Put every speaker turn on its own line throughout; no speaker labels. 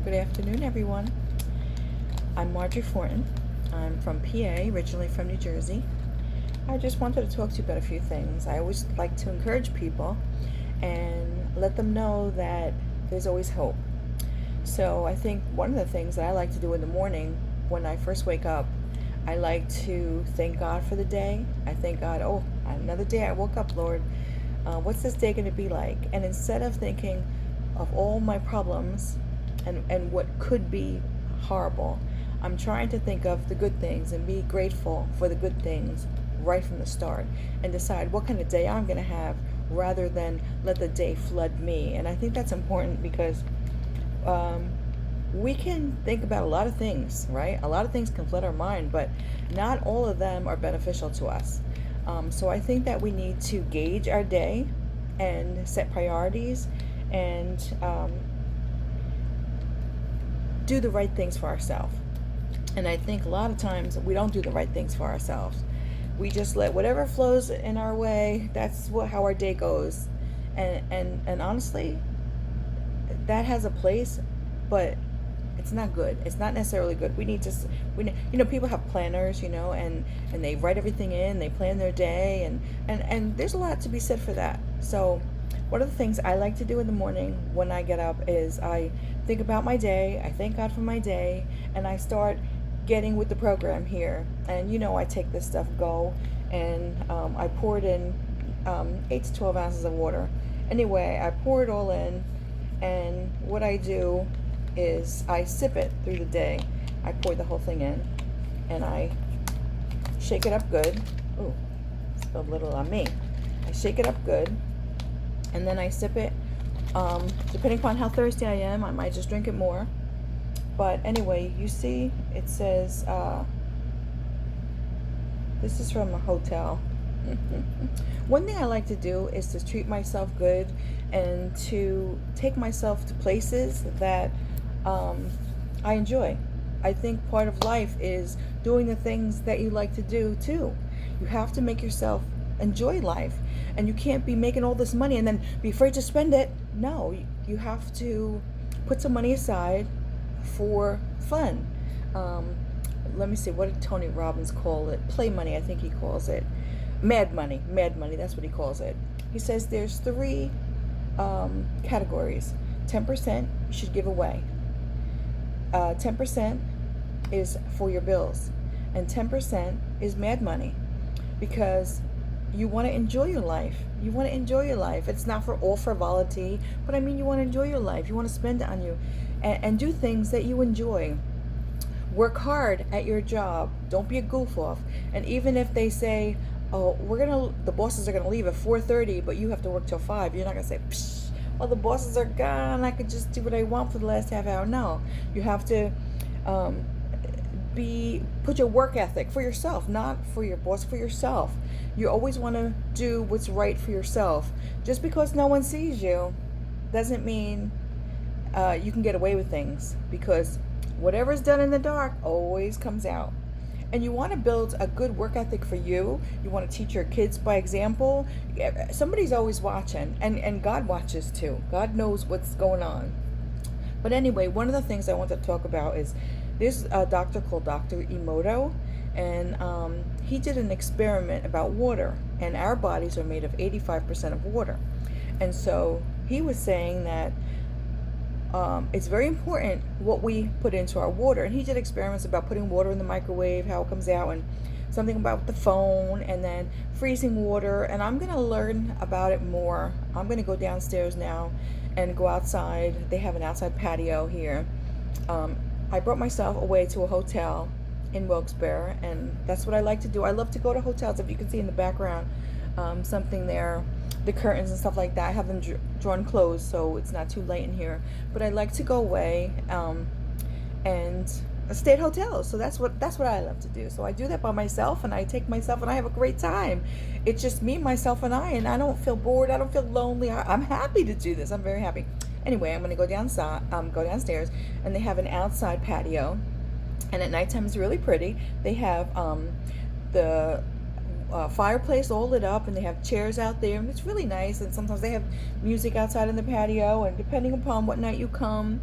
Good afternoon, everyone. I'm Marjorie Fortin. I'm from PA, originally from New Jersey. I just wanted to talk to you about a few things. I always like to encourage people and let them know that there's always hope. So I think one of the things that I like to do in the morning when I first wake up, I like to thank God for the day. I thank God, oh, another day I woke up, Lord. What's this day going to be like? And instead of thinking of all my problems and what could be horrible, I'm trying to think of the good things and be grateful for the good things right from the start and decide what kind of day I'm going to have rather than let the day flood me. And I think that's important because um, we can think about a lot of things, right? A lot of things can flood our mind, but not all of them are beneficial to us. So I think that we need to gauge our day and set priorities and do the right things for ourselves. And I think a lot of times we don't do the right things for ourselves. We just let whatever flows in our way. That's how our day goes. And honestly, that has a place, but it's not good. It's not necessarily good. We need to, people have planners, and they write everything in. They plan their day, and there's a lot to be said for that. So, one of the things I like to do in the morning when I get up is I think about my day. I thank God for my day, and I start getting with the program here. And I take this stuff Go, and I pour it in 8 to 12 ounces of water. Anyway, I pour it all in, and what I do is I sip it through the day. I pour the whole thing in, and I shake it up good. Ooh, spilled a little on me. I shake it up good, and then I sip it. Depending upon how thirsty I am, I might just drink it more. But anyway, you see, it says this is from a hotel. One thing I like to do is to treat myself good and to take myself to places that I enjoy. I think part of life is doing the things that you like to do too. You have to make yourself enjoy life, and you can't be making all this money and then be afraid to spend it. No, you have to put some money aside for fun. Let me see, what did Tony Robbins call it? Play money, I think he calls it. Mad money, that's what he calls it. He says there's three categories. 10% you should give away. 10% is for your bills, and 10% is mad money, because you want to enjoy your life. It's not for all frivolity, but I mean, you want to enjoy your life. You want to spend it on you, and do things that you enjoy. Work hard at your job. Don't be a goof off. And even if they say, "Oh, the bosses are gonna leave at 4:30, but you have to work till 5," you're not gonna say, "Psh, well, the bosses are gone. I could just do what I want for the last half hour." No, you have to put your work ethic for yourself, not for your boss, for yourself. You always want to do what's right for yourself. Just because no one sees you doesn't mean you can get away with things, because whatever's done in the dark always comes out. And you want to build a good work ethic for you. You want to teach your kids by example. Somebody's always watching, and God watches too. God knows what's going on. But anyway, one of the things I want to talk about is there's a doctor called Dr. Emoto, and he did an experiment about water, and our bodies are made of 85% of water. And so he was saying that it's very important what we put into our water. And he did experiments about putting water in the microwave, how it comes out, and something about the phone, and then freezing water. And I'm going to learn about it more. I'm going to go downstairs now and go outside. They have an outside patio here. I brought myself away to a hotel in Wilkes-Barre, and that's what I like to do. I love to go to hotels. If you can see in the background, something there, the curtains and stuff like that, I have them drawn closed so it's not too late in here. But I like to go away and stay at hotels. So that's what I love to do. So I do that by myself, and I take myself, and I have a great time. It's just me, myself, and I don't feel bored. I don't feel lonely. I'm happy to do this. I'm very happy. Anyway, I'm going to go downstairs, and they have an outside patio, and at nighttime it's really pretty. They have the fireplace all lit up, and they have chairs out there, and it's really nice. And sometimes they have music outside in the patio, and depending upon what night you come,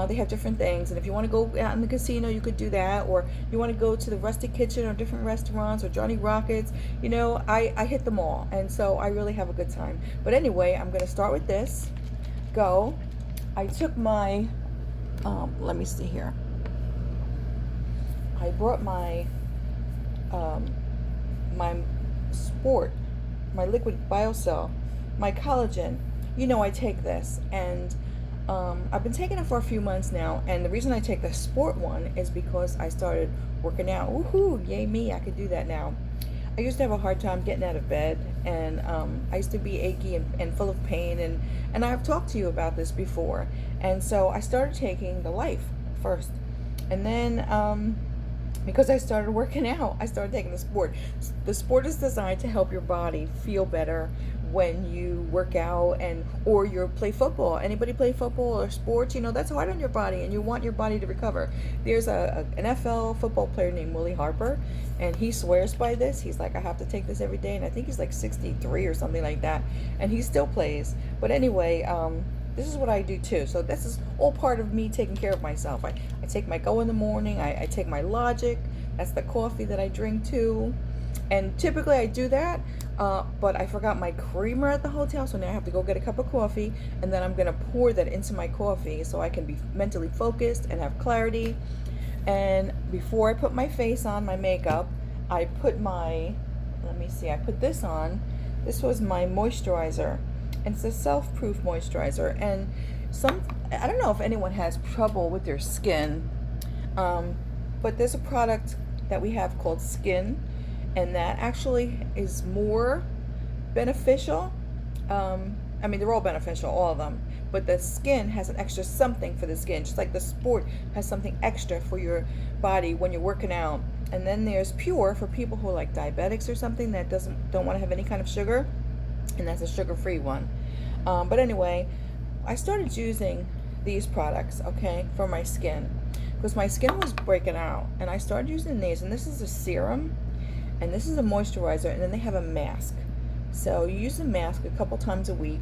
They have different things, and if you want to go out in the casino, you could do that, or you want to go to the Rusty Kitchen or different restaurants or Johnny Rockets. I hit them all, and so I really have a good time. But anyway, I'm going to start with this. Go. I took my, let me see here. I brought my sport, my liquid biocell, my collagen. I take this, and I've been taking it for a few months now, and the reason I take the sport one is because I started working out. Woohoo! Yay me! I could do that now. I used to have a hard time getting out of bed, and I used to be achy and full of pain, and I've talked to you about this before. And so I started taking the Life first, and then because I started working out, I started taking the sport. The sport is designed to help your body feel better when you work out or you play football. Anybody play football or sports? That's hard on your body, and you want your body to recover. There's an NFL football player named Willie Harper, and he swears by this. He's like, I have to take this every day, and I think he's like 63 or something like that, and he still plays. But anyway, this is what I do too. So this is all part of me taking care of myself. I take my Go in the morning. I take my Logic. That's the coffee that I drink too. And typically I do that, but I forgot my creamer at the hotel, so now I have to go get a cup of coffee, and then I'm going to pour that into my coffee so I can be mentally focused and have clarity. And before I put my face on, my makeup, I put I put this on. This was my moisturizer. And it's a self-proof moisturizer, and I don't know if anyone has trouble with their skin, but there's a product that we have called Skin, and that actually is more beneficial. They're all beneficial, all of them, but the Skin has an extra something for the skin, just like the sport has something extra for your body when you're working out. And then there's Pure for people who are like diabetics or something that don't want to have any kind of sugar, and that's a sugar-free one. But anyway, I started using these products, okay, for my skin, because my skin was breaking out, and I started using these. And this is a serum, and this is a moisturizer, and then they have a mask. So you use the mask a couple times a week,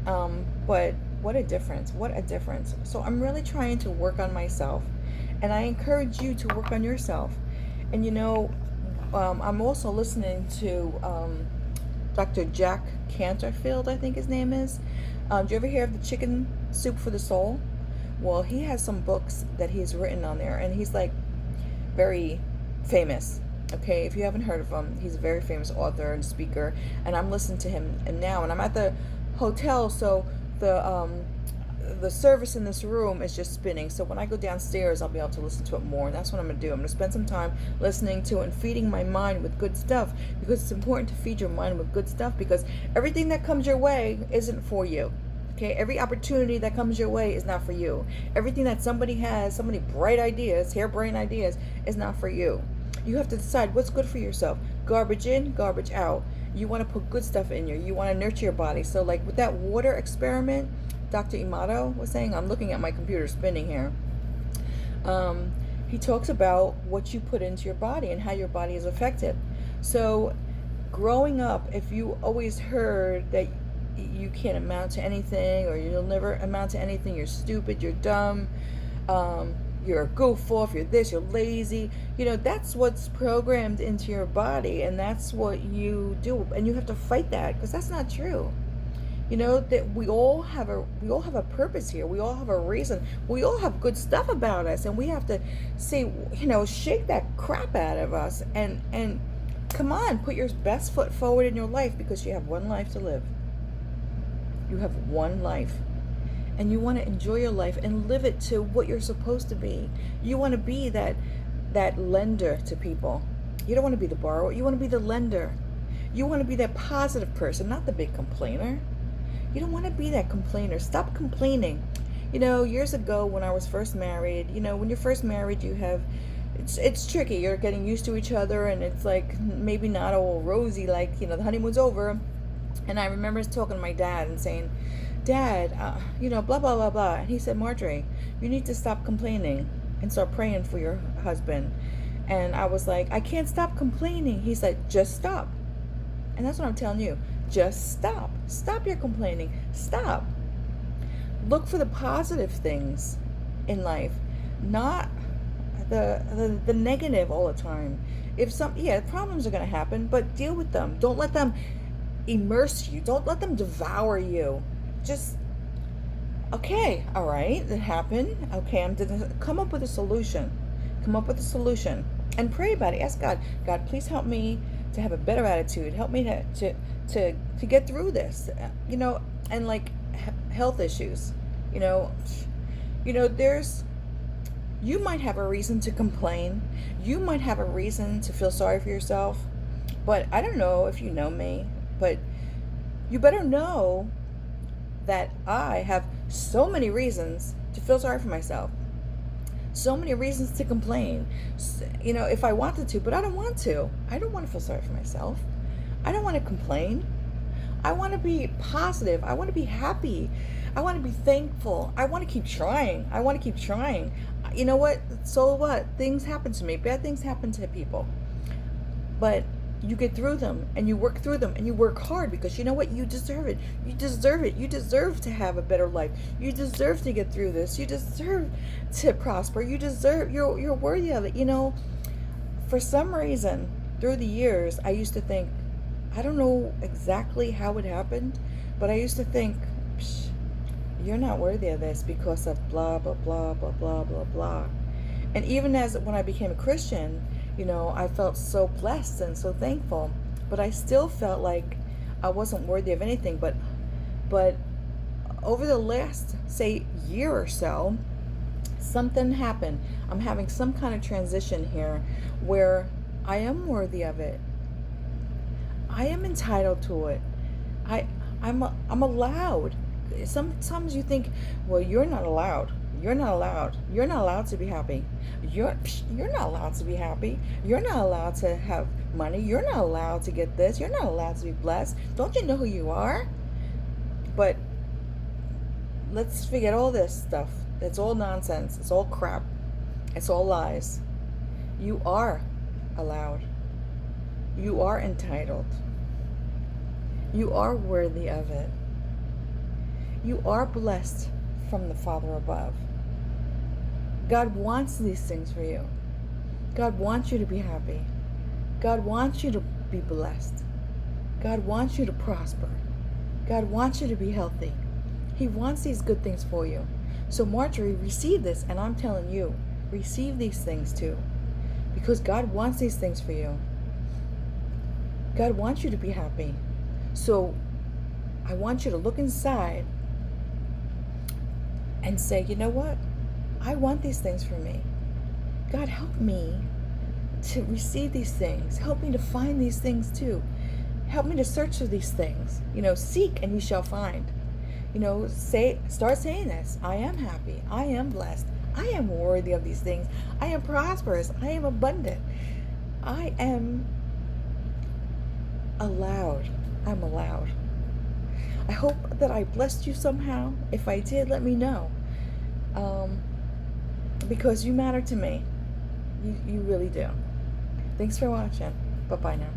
but what a difference! So I'm really trying to work on myself, and I encourage you to work on yourself. And I'm also listening to Dr. Jack Canterfield, I think his name is. Do you ever hear of the Chicken Soup for the Soul? Well, he has some books that he's written on there, and he's like very famous. Okay, if you haven't heard of him, he's a very famous author and speaker, and I'm listening to him and I'm at the hotel, so the service in this room is just spinning. So when I go downstairs, I'll be able to listen to it more, and that's what I'm going to do. I'm going to spend some time listening to it and feeding my mind with good stuff, because it's important to feed your mind with good stuff, because everything that comes your way isn't for you. Okay, every opportunity that comes your way is not for you. Everything that somebody has, so many bright ideas, harebrained ideas, is not for you. You have to decide what's good for yourself. Garbage in, garbage out. You want to put good stuff in you. You want to nurture your body. So like with that water experiment, Dr. Imato was saying, I'm looking at my computer spinning here. He talks about what you put into your body and how your body is affected. So growing up, if you always heard that you can't amount to anything, or you'll never amount to anything, you're stupid, you're dumb, you're a goof off, you're this, you're lazy, that's what's programmed into your body, and that's what you do, and you have to fight that, because that's not true. That we all have a purpose here. We all have a reason. We all have good stuff about us, and we have to say, shake that crap out of us, and come on, put your best foot forward in your life, because you have one life to live. You have one life, and you want to enjoy your life and live it to what you're supposed to be. You want to be that lender to people. You don't want to be the borrower. You want to be the lender. You want to be that positive person, not the big complainer. You don't want to be that complainer. Stop complaining. Years ago when I was first married, when you're first married, it's tricky. You're getting used to each other, and it's like maybe not all rosy, like, the honeymoon's over. And I remember talking to my dad and saying, Dad, blah, blah, blah, blah. And he said, Marjorie, you need to stop complaining and start praying for your husband. And I was like, I can't stop complaining. He said, just stop. And that's what I'm telling you. Just stop. Stop your complaining. Stop. Look for the positive things. in life, not the negative all the time. If some, yeah, problems are going to happen, but deal with them. Don't let them immerse you. Don't let them devour you. Just, okay, all right, it happened. Okay, I'm gonna come up with a solution. Come up with a solution and pray about it. Ask God, God, please help me to have a better attitude. Help me to get through this. And like health issues. You know, there's, you might have a reason to complain. You might have a reason to feel sorry for yourself. But I don't know if you know me, but you better know that I have so many reasons to feel sorry for myself. So many reasons to complain. If I wanted to, but I don't want to. I don't want to feel sorry for myself. I don't want to complain. I want to be positive. I want to be happy. I want to be thankful. I want to keep trying. I want to keep trying. You know what? So what? Things happen to me. Bad things happen to people. But you get through them and you work through them and you work hard, because you know what? You deserve it. You deserve it. You deserve to have a better life. You deserve to get through this. You deserve to prosper. You're worthy of it. For some reason, through the years, I used to think, I don't know exactly how it happened, but I used to think, you're not worthy of this because of blah, blah, blah, blah, blah, blah, blah. And even when I became a Christian, I felt so blessed and so thankful, but I still felt like I wasn't worthy of anything. But over the last, say, year or so, something happened. I'm having some kind of transition here where I am worthy of it. I am entitled to it. I'm allowed. Sometimes you think, well, you're not allowed. You're not allowed. You're not allowed to be happy. You're not allowed to be happy. You're not allowed to have money. You're not allowed to get this. You're not allowed to be blessed. Don't you know who you are? But let's forget all this stuff. It's all nonsense. It's all crap. It's all lies. You are allowed. You are entitled. You are worthy of it. You are blessed from the Father above. God wants these things for you. God wants you to be happy. God wants you to be blessed. God wants you to prosper. God wants you to be healthy. He wants these good things for you. So Marjorie, receive this, and I'm telling you, receive these things too. Because God wants these things for you. God wants you to be happy. So I want you to look inside and say, you know what? I want these things for me. God, help me to receive these things. Help me to find these things too. Help me to search for these things. Seek and you shall find. Start saying this. I am happy. I am blessed. I am worthy of these things. I am prosperous. I am abundant. I am allowed. I'm allowed. I hope that I blessed you somehow. If I did, let me know. Because you matter to me. You really do. Thanks for watching. Bye-bye now.